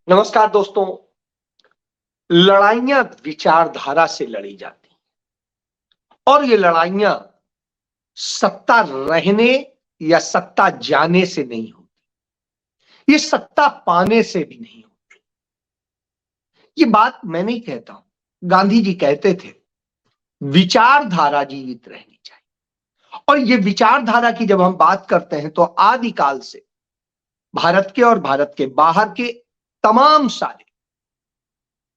नमस्कार दोस्तों। लड़ाइयां विचारधारा से लड़ी जाती हैं और ये लड़ाइयां सत्ता रहने या सत्ता जाने से नहीं होती। ये सत्ता पाने से भी नहीं होती। ये बात मैं नहीं कहता हूं, गांधी जी कहते थे विचारधारा जीवित रहनी चाहिए। और ये विचारधारा की जब हम बात करते हैं तो आदिकाल से भारत के और भारत के बाहर के तमाम सारे,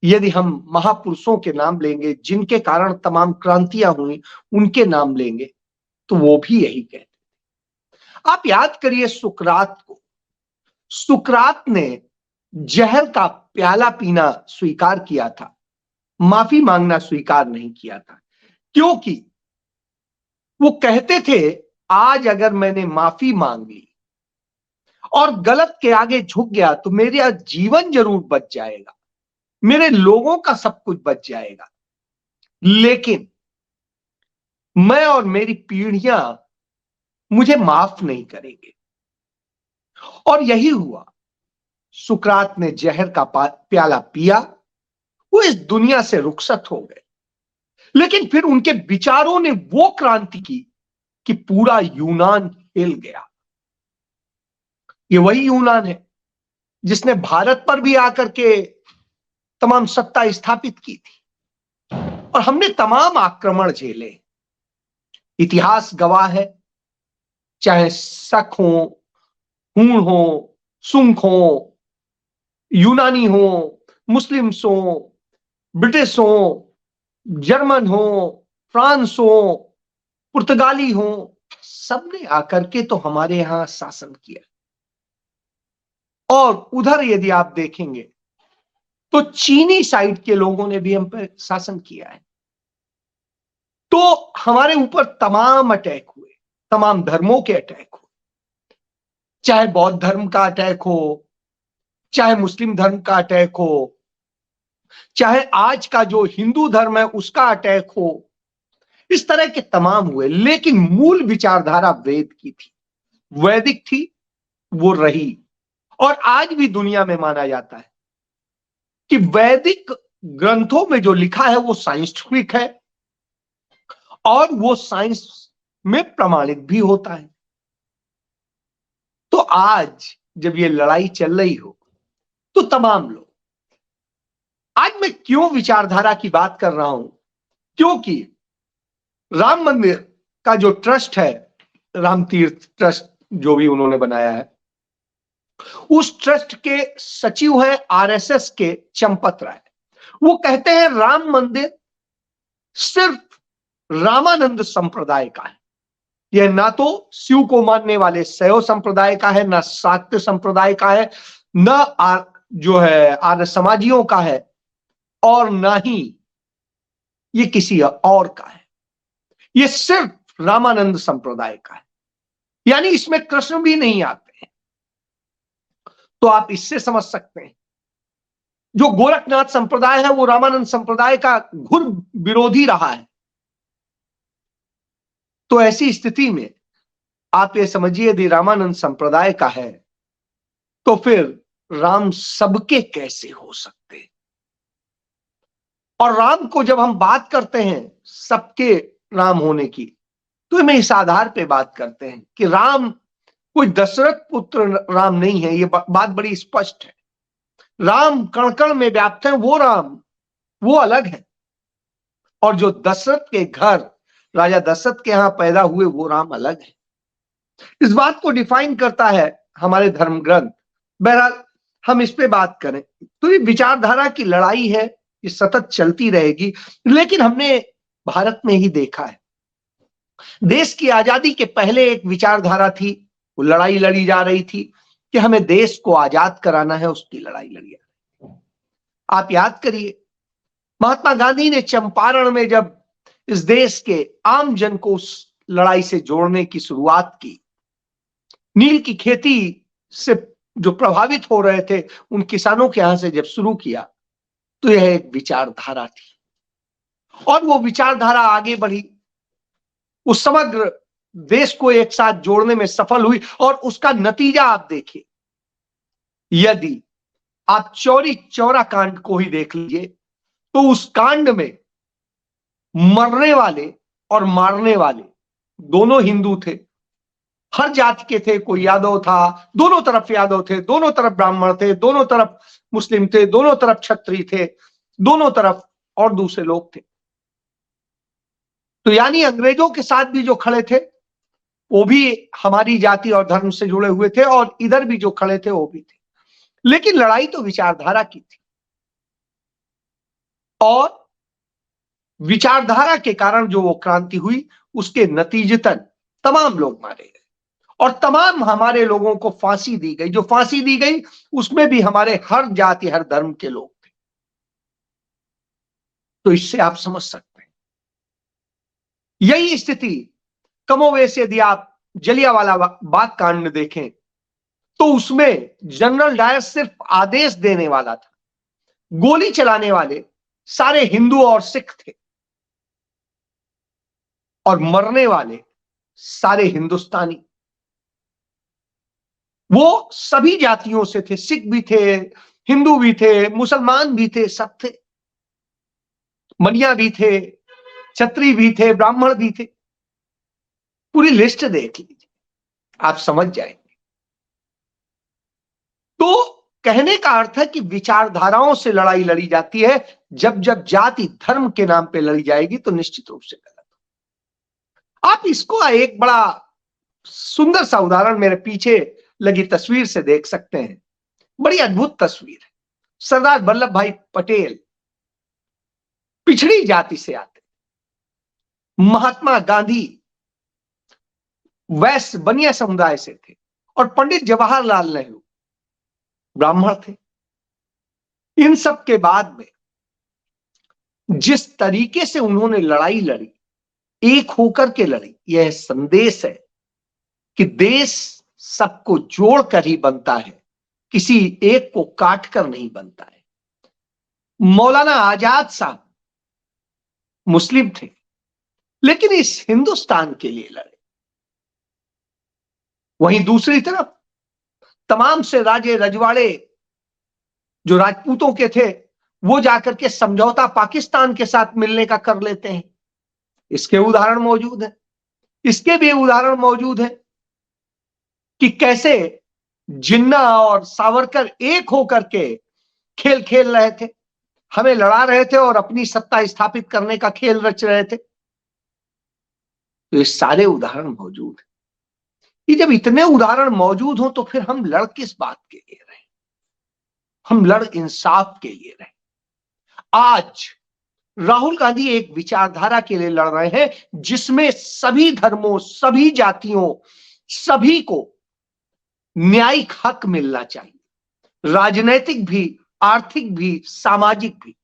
यदि हम महापुरुषों के नाम लेंगे जिनके कारण तमाम क्रांतियां हुई, उनके नाम लेंगे तो वो भी यही कहते। आप याद करिए सुकरात को। सुकरात ने जहर का प्याला पीना स्वीकार किया था, माफी मांगना स्वीकार नहीं किया था, क्योंकि वो कहते थे आज अगर मैंने माफी मांग ली और गलत के आगे झुक गया तो मेरा जीवन जरूर बच जाएगा, मेरे लोगों का सब कुछ बच जाएगा, लेकिन मैं और मेरी पीढ़ियां मुझे माफ नहीं करेंगे। और यही हुआ। सुकरात ने जहर का प्याला पिया, वो इस दुनिया से रुखसत हो गए। लेकिन फिर उनके विचारों ने वो क्रांति की कि पूरा यूनान हिल गया। ये वही यूनान है जिसने भारत पर भी आकर के तमाम सत्ता स्थापित की थी और हमने तमाम आक्रमण झेले। इतिहास गवाह है, चाहे शक हो, हूण हो, सुंग हो, यूनानी हो, मुस्लिम्स हो, ब्रिटिश हो, जर्मन हो, फ्रांस हो, पुर्तगाली हो, सबने आकर के तो हमारे यहां शासन किया। और उधर यदि आप देखेंगे तो चीनी साइड के लोगों ने भी हम पर शासन किया है। तो हमारे ऊपर तमाम अटैक हुए, तमाम धर्मों के अटैक हुए, चाहे बौद्ध धर्म का अटैक हो, चाहे मुस्लिम धर्म का अटैक हो, चाहे आज का जो हिंदू धर्म है उसका अटैक हो। इस तरह के तमाम हुए, लेकिन मूल विचारधारा वेद की थी, वैदिक थी, वो रही। और आज भी दुनिया में माना जाता है कि वैदिक ग्रंथों में जो लिखा है वो साइंटिफिक है और वो साइंस में प्रमाणित भी होता है। तो आज जब ये लड़ाई चल रही हो तो तमाम लोग, आज मैं क्यों विचारधारा की बात कर रहा हूं, क्योंकि राम मंदिर का जो ट्रस्ट है, राम तीर्थ ट्रस्ट जो भी उन्होंने बनाया है, उस ट्रस्ट के सचिव हैं आरएसएस के चंपत राय। वो कहते हैं राम मंदिर सिर्फ रामानंद संप्रदाय का है। यह ना तो शिव को मानने वाले शैव संप्रदाय का है, ना शाक्त संप्रदाय का है, न जो है आर्य समाजियों का है, और ना ही ये किसी और का है। ये सिर्फ रामानंद संप्रदाय का है, यानी इसमें कृष्ण भी नहीं आते हैं। तो आप इससे समझ सकते हैं जो गोरखनाथ संप्रदाय है वो रामानंद संप्रदाय का घोर विरोधी रहा है। तो ऐसी स्थिति में आप ये समझिए यदि रामानंद संप्रदाय का है तो फिर राम सबके कैसे हो सकते। और राम को जब हम बात करते हैं सबके राम होने की, तो मैं इस आधार पे बात करते हैं कि राम कोई दशरथ पुत्र राम नहीं है। ये बात बड़ी स्पष्ट है। राम कण कण में व्याप्त है, वो राम वो अलग है, और जो दशरथ के घर राजा दशरथ के यहां पैदा हुए वो राम अलग है। इस बात को डिफाइन करता है हमारे धर्म ग्रंथ। बहरहाल हम इस पे बात करें तो ये विचारधारा की लड़ाई है, ये सतत चलती रहेगी। लेकिन हमने भारत में ही देखा है, देश की आजादी के पहले एक विचारधारा थी, वो लड़ाई लड़ी जा रही थी कि हमें देश को आजाद कराना है, उसकी लड़ाई लड़ी जा रही। आप याद करिए महात्मा गांधी ने चंपारण में जब इस देश के आम जन को उस लड़ाई से जोड़ने की शुरुआत की, नील की खेती से जो प्रभावित हो रहे थे उन किसानों के यहां से जब शुरू किया, तो यह एक विचारधारा थी और वो विचारधारा आगे बढ़ी, उस समग्र देश को एक साथ जोड़ने में सफल हुई। और उसका नतीजा आप देखिए, यदि आप चौरी चौरा कांड को ही देख लीजिए, तो उस कांड में मरने वाले और मारने वाले दोनों हिंदू थे, हर जाति के थे। कोई यादव था, दोनों तरफ यादव थे, दोनों तरफ ब्राह्मण थे, दोनों तरफ मुस्लिम थे, दोनों तरफ क्षत्रिय थे, दोनों तरफ और दूसरे लोग थे। तो यानी अंग्रेजों के साथ भी जो खड़े थे वो भी हमारी जाति और धर्म से जुड़े हुए थे, और इधर भी जो खड़े थे वो भी थे। लेकिन लड़ाई तो विचारधारा की थी, और विचारधारा के कारण जो वो क्रांति हुई, उसके नतीजतन तमाम लोग मारे गए, और तमाम हमारे लोगों को फांसी दी गई। जो फांसी दी गई उसमें भी हमारे हर जाति हर धर्म के लोग थे। तो इससे आप समझ सकते हैं, यही स्थिति कमोवेश यदि आप जलियांवाला बाग कांड देखें तो उसमें जनरल डायर सिर्फ आदेश देने वाला था, गोली चलाने वाले सारे हिंदू और सिख थे, और मरने वाले सारे हिंदुस्तानी। वो सभी जातियों से थे, सिख भी थे, हिंदू भी थे, मुसलमान भी थे, सब थे, मनिया भी थे, क्षत्रिय भी थे, ब्राह्मण भी थे। पूरी लिस्ट देख लीजिए, आप समझ जाएंगे। तो कहने का अर्थ है कि विचारधाराओं से लड़ाई लड़ी जाती है, जब जब जाति धर्म के नाम पे लड़ी जाएगी तो निश्चित रूप से गलत। आप इसको एक बड़ा सुंदर सा उदाहरण मेरे पीछे लगी तस्वीर से देख सकते हैं। बड़ी अद्भुत तस्वीर है। सरदार वल्लभ भाई पटेल पिछड़ी जाति से आते, महात्मा गांधी वैश्य बनिया समुदाय से थे, और पंडित जवाहरलाल नेहरू ब्राह्मण थे। इन सब के बाद में जिस तरीके से उन्होंने लड़ाई लड़ी, एक होकर के लड़ी, यह संदेश है कि देश सबको जोड़कर ही बनता है, किसी एक को काट कर नहीं बनता है। मौलाना आजाद साहब मुस्लिम थे, लेकिन इस हिंदुस्तान के लिए लड़े। वहीं दूसरी तरफ तमाम से राजे रजवाड़े जो राजपूतों के थे, वो जाकर के समझौता पाकिस्तान के साथ मिलने का कर लेते हैं। इसके उदाहरण मौजूद है। इसके भी उदाहरण मौजूद है कि कैसे जिन्ना और सावरकर एक होकर के खेल खेल रहे थे, हमें लड़ा रहे थे और अपनी सत्ता स्थापित करने का खेल रच रहे थे। तो ये सारे उदाहरण मौजूद है। ये जब इतने उदाहरण मौजूद हो तो फिर हम लड़ किस बात के लिए रहे? हम लड़ इंसाफ के लिए रहे। आज राहुल गांधी एक विचारधारा के लिए लड़ रहे हैं जिसमें सभी धर्मों, सभी जातियों, सभी को न्यायिक हक मिलना चाहिए, राजनैतिक भी, आर्थिक भी, सामाजिक भी।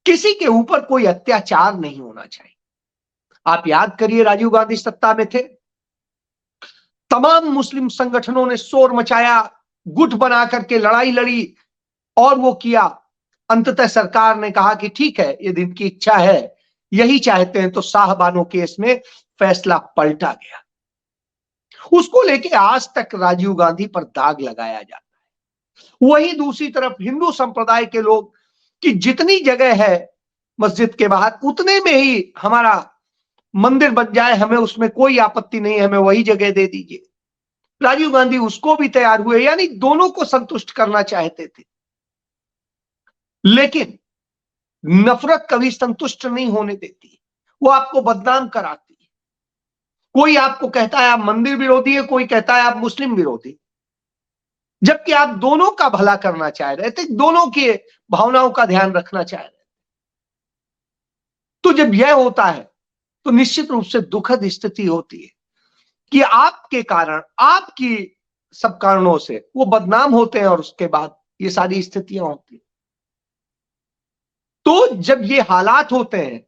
किसी के ऊपर कोई अत्याचार नहीं होना चाहिए। आप याद करिए, राजीव गांधी सत्ता में थे, तमाम मुस्लिम संगठनों ने शोर मचाया, गुट बना करके लड़ाई लड़ी, और वो किया। अंततः सरकार ने कहा कि ठीक है, ये दिन की इच्छा है, यही चाहते हैं, तो शाहबानो केस में फैसला पलटा गया। उसको लेके आज तक राजीव गांधी पर दाग लगाया जाता है। वही दूसरी तरफ हिंदू संप्रदाय के लोग कि जितनी जगह है मस्जिद के बाहर, उतने में ही हमारा मंदिर बन जाए, हमें उसमें कोई आपत्ति नहीं है, हमें वही जगह दे दीजिए। राजीव गांधी उसको भी तैयार हुए, यानी दोनों को संतुष्ट करना चाहते थे। लेकिन नफरत कभी संतुष्ट नहीं होने देती, वो आपको बदनाम कराती है। कोई आपको कहता है आप मंदिर विरोधी है, कोई कहता है आप मुस्लिम विरोधी, जबकि आप दोनों का भला करना चाह रहे थे, दोनों की भावनाओं का ध्यान रखना चाह रहे थे। तो जब यह होता है तो निश्चित रूप से दुखद स्थिति होती है कि आपके कारण, आपकी सब कारणों से वो बदनाम होते हैं, और उसके बाद ये सारी स्थितियां होती हैं। तो जब ये हालात होते हैं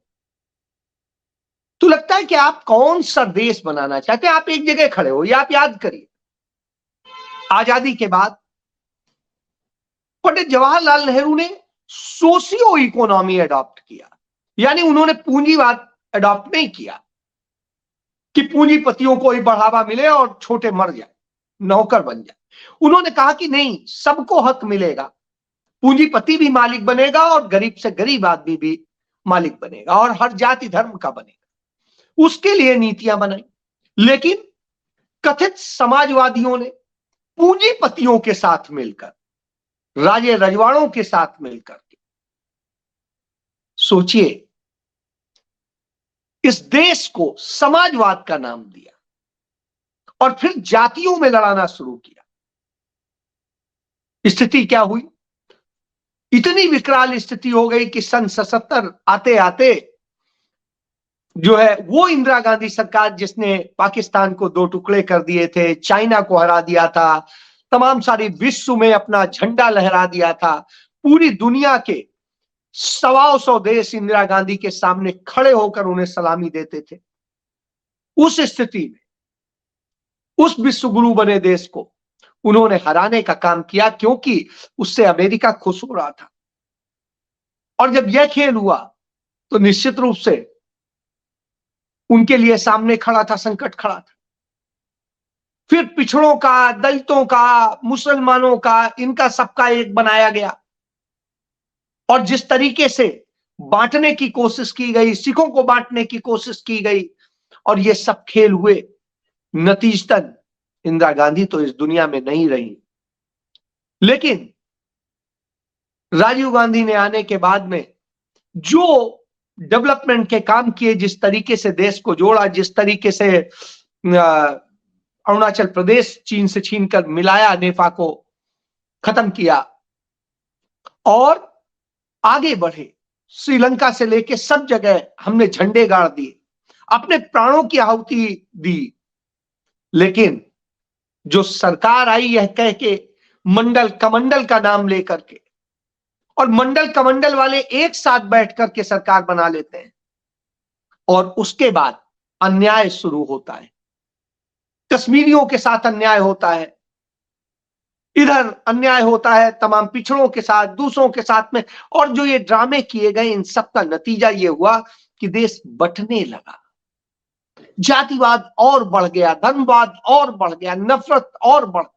तो लगता है कि आप कौन सा देश बनाना चाहते हैं। आप एक जगह खड़े हो, या आप याद करिए, आजादी के बाद पंडित जवाहरलाल नेहरू ने सोशियो इकोनॉमी अडॉप्ट किया, यानी उन्होंने पूंजीवाद अडॉप्ट नहीं किया कि पूंजीपतियों को ही बढ़ावा मिले और छोटे मर जाए, नौकर बन जाए। उन्होंने कहा कि नहीं, सबको हक मिलेगा, पूंजीपति भी मालिक बनेगा और गरीब से गरीब आदमी भी मालिक बनेगा और हर जाति धर्म का बनेगा। उसके लिए नीतियां बनाई। लेकिन कथित समाजवादियों ने पूंजीपतियों के साथ मिलकर, राजे रजवाड़ों के साथ मिलकर के, सोचिए, इस देश को समाजवाद का नाम दिया और फिर जातियों में लड़ाना शुरू किया। स्थिति क्या हुई? इतनी विकराल स्थिति हो गई कि सन 77 आते आते जो है वो इंदिरा गांधी सरकार जिसने पाकिस्तान को दो टुकड़े कर दिए थे, चाइना को हरा दिया था, तमाम सारी विश्व में अपना झंडा लहरा दिया था, पूरी दुनिया के 125 देश इंदिरा गांधी के सामने खड़े होकर उन्हें सलामी देते थे। उस स्थिति में उस विश्व गुरु बने देश को उन्होंने हराने का काम किया, क्योंकि उससे अमेरिका खुश हो रहा था। और जब यह खेल हुआ तो निश्चित रूप से उनके लिए सामने खड़ा था, संकट खड़ा था। फिर पिछड़ों का, दलितों का, मुसलमानों का, इनका सबका एक बनाया गया और जिस तरीके से बांटने की कोशिश की गई, सिखों को बांटने की कोशिश की गई और ये सब खेल हुए, नतीजतन इंदिरा गांधी तो इस दुनिया में नहीं रही। लेकिन राजीव गांधी ने आने के बाद में जो डेवलपमेंट के काम किए, जिस तरीके से देश को जोड़ा, जिस तरीके से अरुणाचल प्रदेश चीन से छीनकर मिलाया, नेफा को खत्म किया और आगे बढ़े, श्रीलंका से लेके सब जगह हमने झंडे गाड़ दिए, अपने प्राणों की आहुति दी। लेकिन जो सरकार आई यह कह के मंडल कमंडल का नाम लेकर के, और मंडल कमंडल वाले एक साथ बैठ करके सरकार बना लेते हैं और उसके बाद अन्याय शुरू होता है। कश्मीरियों के साथ अन्याय होता है, इधर अन्याय होता है तमाम पिछड़ों के साथ, दूसरों के साथ में, और जो ये ड्रामे किए गए इन सब का नतीजा ये हुआ कि देश बंटने लगा, जातिवाद और बढ़ गया, धर्मवाद और बढ़ गया, नफरत और बढ़ गई।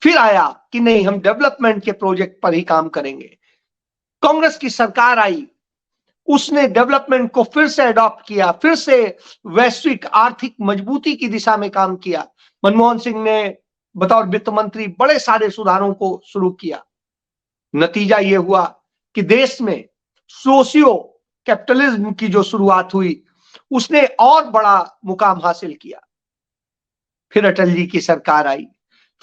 फिर आया कि नहीं, हम डेवलपमेंट के प्रोजेक्ट पर ही काम करेंगे। कांग्रेस की सरकार आई, उसने डेवलपमेंट को फिर से अडॉप्ट किया, फिर से वैश्विक आर्थिक मजबूती की दिशा में काम किया। मनमोहन सिंह ने बतौर वित्त मंत्री बड़े सारे सुधारों को शुरू किया। नतीजा यह हुआ कि देश में सोशियो कैपिटलिज्म की जो शुरुआत हुई उसने और बड़ा मुकाम हासिल किया। फिर अटल जी की सरकार आई,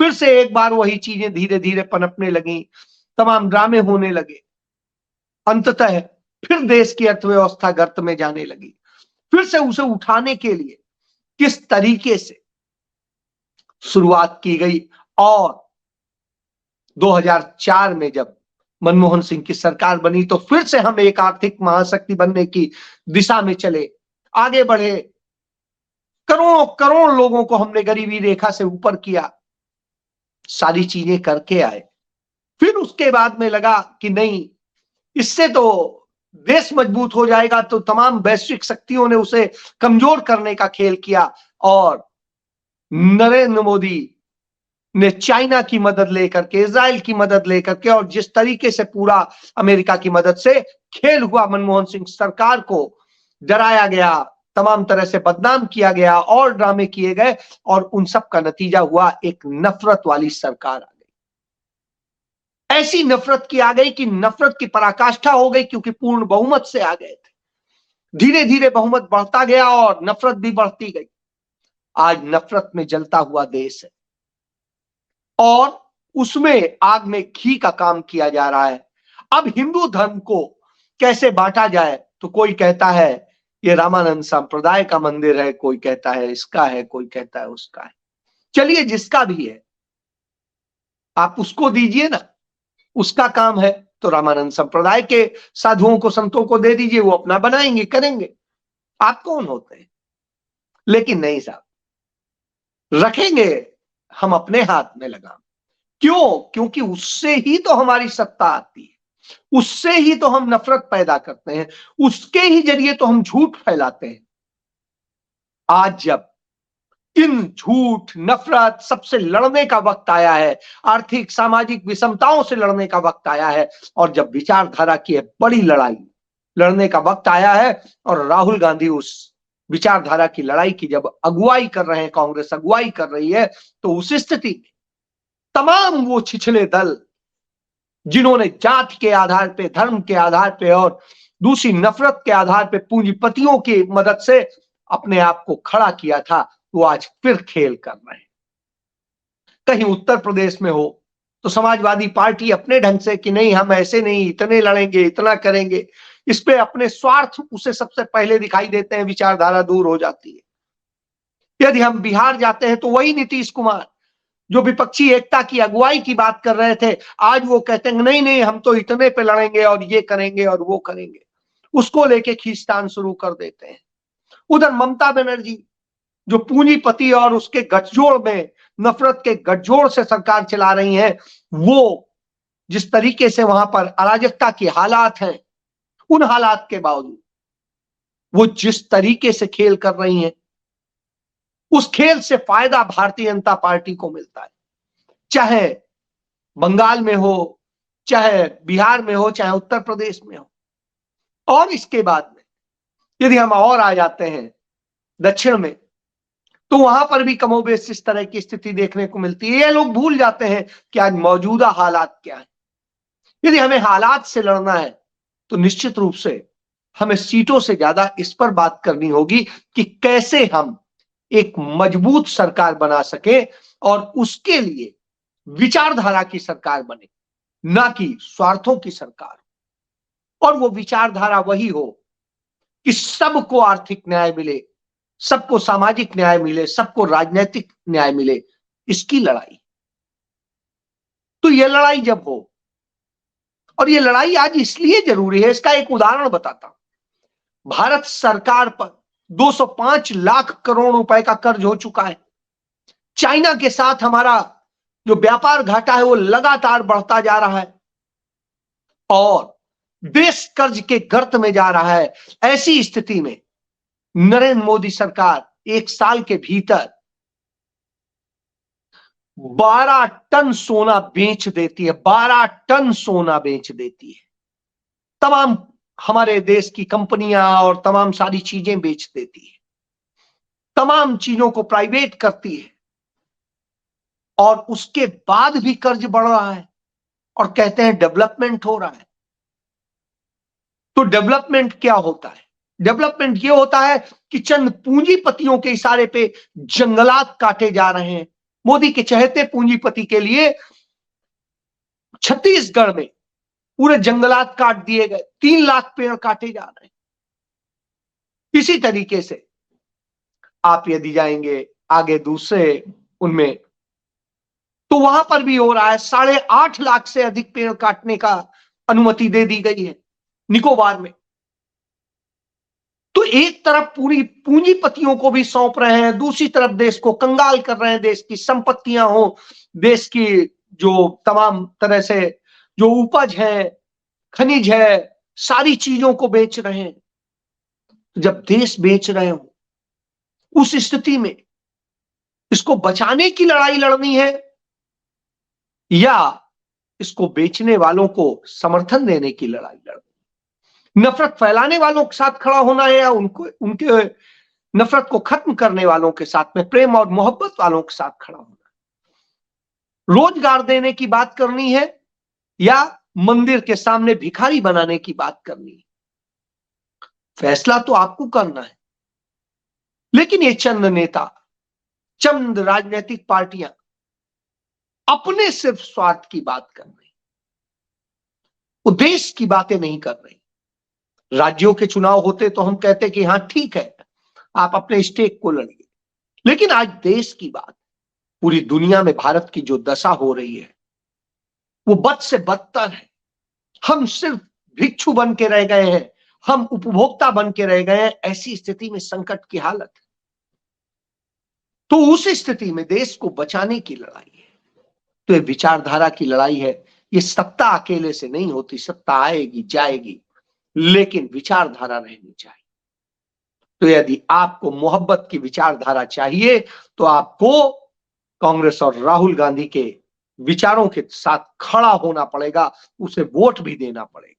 फिर से एक बार वही चीजें धीरे धीरे पनपने लगी, तमाम ड्रामे होने लगे। अंततः फिर देश की अर्थव्यवस्था गर्त में जाने लगी। फिर से उसे उठाने के लिए किस तरीके से शुरुआत की गई, और 2004 में जब मनमोहन सिंह की सरकार बनी तो फिर से हम एक आर्थिक महाशक्ति बनने की दिशा में चले, आगे बढ़े। करोड़ों करोड़ लोगों को हमने गरीबी रेखा से ऊपर किया, सारी चीजें करके आए। फिर उसके बाद में लगा कि नहीं, इससे तो देश मजबूत हो जाएगा, तो तमाम वैश्विक शक्तियों ने उसे कमजोर करने का खेल किया और नरेंद्र मोदी ने चाइना की मदद लेकर के, इजराइल की मदद लेकर के, और जिस तरीके से पूरा अमेरिका की मदद से खेल हुआ, मनमोहन सिंह सरकार को डराया गया, तमाम तरह से बदनाम किया गया और ड्रामे किए गए, और उन सब का नतीजा हुआ एक नफरत वाली सरकार आ गई। ऐसी नफरत की आ गई कि नफरत की पराकाष्ठा हो गई, क्योंकि पूर्ण बहुमत से आ गए थे। धीरे धीरे बहुमत बढ़ता गया और नफरत भी बढ़ती गई। आज नफरत में जलता हुआ देश है और उसमें आग में घी का काम किया जा रहा है। अब हिंदू धर्म को कैसे बांटा जाए, तो कोई कहता है ये रामानंद संप्रदाय का मंदिर है, कोई कहता है इसका है, कोई कहता है उसका है। चलिए, जिसका भी है आप उसको दीजिए ना, उसका काम है तो रामानंद संप्रदाय के साधुओं को, संतों को दे दीजिए, वो अपना बनाएंगे, करेंगे। आप कौन होते हैं? लेकिन नहीं साहब, रखेंगे हम अपने हाथ में लगाम। क्यों? क्योंकि उससे ही तो हमारी सत्ता आती है, उससे ही तो हम नफरत पैदा करते हैं, उसके ही जरिए तो हम झूठ फैलाते हैं। आज जब इन झूठ नफरत सबसे लड़ने का वक्त आया है, आर्थिक सामाजिक विषमताओं से लड़ने का वक्त आया है, और जब विचारधारा की बड़ी लड़ाई लड़ने का वक्त आया है और राहुल गांधी उस विचारधारा की लड़ाई की जब अगुवाई कर रहे हैं, कांग्रेस अगुवाई कर रही है, तो उस स्थिति में तमाम वो छिछले दल जिन्होंने जाति के आधार पे, धर्म के आधार पे और दूसरी नफरत के आधार पे पूंजीपतियों की मदद से अपने आप को खड़ा किया था, वो आज फिर खेल कर रहे हैं। कहीं उत्तर प्रदेश में हो तो समाजवादी पार्टी अपने ढंग से कि नहीं हम ऐसे नहीं, इतने लड़ेंगे, इतना करेंगे, इस पे अपने स्वार्थ उसे सबसे पहले दिखाई देते हैं, विचारधारा दूर हो जाती है। यदि हम बिहार जाते हैं तो वही नीतीश कुमार जो विपक्षी एकता की अगुवाई की बात कर रहे थे, आज वो कहते हैं नहीं नहीं हम तो इतने पे लड़ेंगे और ये करेंगे और वो करेंगे, उसको लेके खींचतान शुरू कर देते हैं। उधर ममता बनर्जी जो पूंजीपति और उसके गठजोड़ में नफरत के गठजोड़ से सरकार चला रही हैं, वो जिस तरीके से वहां पर अराजकता के हालात हैं, उन हालात के बावजूद वो जिस तरीके से खेल कर रही हैं, उस खेल से फायदा भारतीय जनता पार्टी को मिलता है, चाहे बंगाल में हो, चाहे बिहार में हो, चाहे उत्तर प्रदेश में हो। और इसके बाद में यदि हम और आ जाते हैं दक्षिण में, तो वहां पर भी कमोबेश इस तरह की स्थिति देखने को मिलती है। ये लोग भूल जाते हैं कि आज मौजूदा हालात क्या है। यदि हमें हालात से लड़ना है तो निश्चित रूप से हमें सीटों से ज्यादा इस पर बात करनी होगी कि कैसे हम एक मजबूत सरकार बना सके और उसके लिए विचारधारा की सरकार बने, ना कि स्वार्थों की सरकार। और वो विचारधारा वही हो कि सबको आर्थिक न्याय मिले, सबको सामाजिक न्याय मिले, सबको राजनीतिक न्याय मिले, इसकी लड़ाई। तो ये लड़ाई जब हो, और ये लड़ाई आज इसलिए जरूरी है, इसका एक उदाहरण बताता हूं। भारत सरकार पर 205 लाख करोड़ रुपए का कर्ज हो चुका है। चाइना के साथ हमारा जो व्यापार घाटा है वो लगातार बढ़ता जा रहा है और देश कर्ज के गर्त में जा रहा है। ऐसी स्थिति में नरेंद्र मोदी सरकार एक साल के भीतर 12 टन सोना बेच देती है, 12 टन सोना बेच देती है। तमाम हमारे देश की कंपनियां और तमाम सारी चीजें बेच देती है, तमाम चीजों को प्राइवेट करती है, और उसके बाद भी कर्ज बढ़ रहा है और कहते हैं डेवलपमेंट हो रहा है। तो डेवलपमेंट क्या होता है? डेवलपमेंट ये होता है कि चंद पूंजीपतियों के इशारे पे जंगलात काटे जा रहे हैं। मोदी के चहेते पूंजीपति के लिए छत्तीसगढ़ में पूरे जंगलात काट दिए गए, 3 लाख पेड़ काटे जा रहे हैं। इसी तरीके से आप यदि जाएंगे आगे दूसरे उनमें, तो वहां पर भी हो रहा है। 8.5 लाख से अधिक पेड़ काटने का अनुमति दे दी गई है निकोबार में। तो एक तरफ पूरी पूंजीपतियों को भी सौंप रहे हैं, दूसरी तरफ देश को कंगाल कर रहे हैं, देश की संपत्तियां हो, देश की जो तमाम तरह से जो उपज है, खनिज है, सारी चीजों को बेच रहे हैं। जब देश बेच रहे हो, उस स्थिति में इसको बचाने की लड़ाई लड़नी है या इसको बेचने वालों को समर्थन देने की लड़ाई लड़नी, नफरत फैलाने वालों के साथ खड़ा होना है या उनके नफरत को खत्म करने वालों के साथ में प्रेम और मोहब्बत वालों के साथ खड़ा होना, रोजगार देने की बात करनी है या मंदिर के सामने भिखारी बनाने की बात करनी है। फैसला तो आपको करना है। लेकिन ये चंद नेता, चंद राजनीतिक पार्टियां अपने सिर्फ स्वार्थ की बात कर रही, वो देश की बातें नहीं कर रही। राज्यों के चुनाव होते तो हम कहते कि हाँ ठीक है, आप अपने स्टेक को लड़िए, लेकिन आज देश की बात, पूरी दुनिया में भारत की जो दशा हो रही है वो बद से बदतर है। हम सिर्फ भिक्षु बन के रह गए हैं, हम उपभोक्ता बन के रह गए हैं। ऐसी स्थिति में संकट की हालत है। तो उस स्थिति में देश को बचाने की लड़ाई है, तो ये विचारधारा की लड़ाई है। ये सत्ता अकेले से नहीं होती, सत्ता आएगी जाएगी, लेकिन विचारधारा रहनी चाहिए। तो यदि आपको मोहब्बत की विचारधारा चाहिए तो आपको कांग्रेस और राहुल गांधी के विचारों के साथ खड़ा होना पड़ेगा, उसे वोट भी देना पड़ेगा।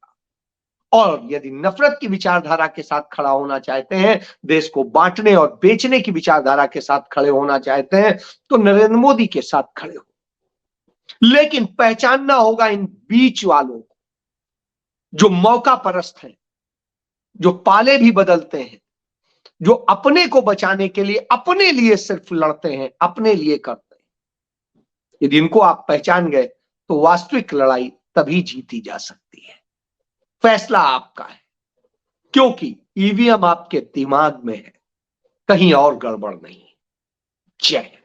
और यदि नफरत की विचारधारा के साथ खड़ा होना चाहते हैं, देश को बांटने और बेचने की विचारधारा के साथ खड़े होना चाहते हैं, तो नरेंद्र मोदी के साथ खड़े हो। लेकिन पहचानना होगा इन बीच वालों को, जो मौका परस्त हैं, जो पाले भी बदलते हैं, जो अपने को बचाने के लिए अपने लिए सिर्फ लड़ते हैं, अपने लिए करते हैं। यदि इनको आप पहचान गए तो वास्तविक लड़ाई तभी जीती जा सकती है। फैसला आपका है, क्योंकि ईवीएम आपके दिमाग में है, कहीं और गड़बड़ नहीं। जय हिंद।